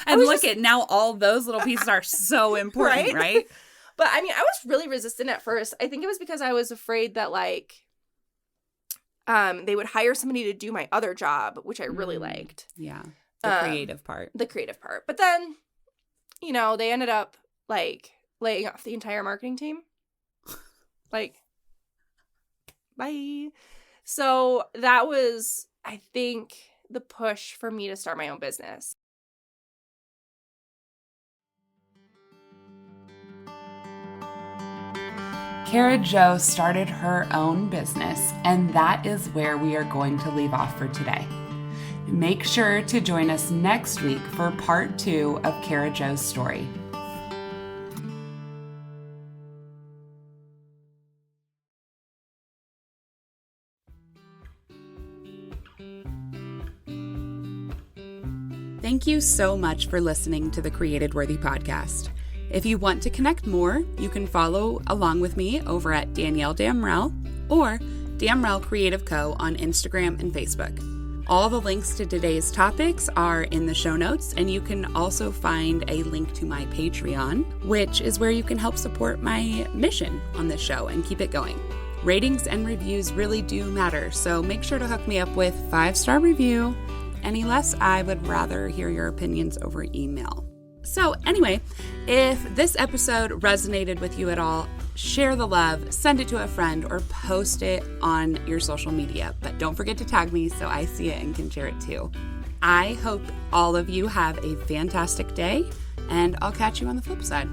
Speaker 1: And look at now all those little pieces are so important, right?
Speaker 2: But I mean, I was really resistant at first. I think it was because I was afraid that like they would hire somebody to do my other job, which I really liked.
Speaker 1: Yeah. The creative part.
Speaker 2: But then, you know, they ended up like laying off the entire marketing team. Like, bye. So that was, I think, the push for me to start my own business.
Speaker 1: Cara Jo started her own business, and that is where we are going to leave off for today. Make sure to join us next week for part 2 of Cara Jo's story. Thank you so much for listening to the Created Worthy podcast. If you want to connect more, you can follow along with me over at Danielle Damrell or Damrell Creative Co. on Instagram and Facebook. All the links to today's topics are in the show notes, and you can also find a link to my Patreon, which is where you can help support my mission on this show and keep it going. Ratings and reviews really do matter, so make sure to hook me up with 5-star review. Any less, I would rather hear your opinions over email. So anyway, if this episode resonated with you at all, share the love, send it to a friend, or post it on your social media. But don't forget to tag me so I see it and can share it too. I hope all of you have a fantastic day, and I'll catch you on the flip side.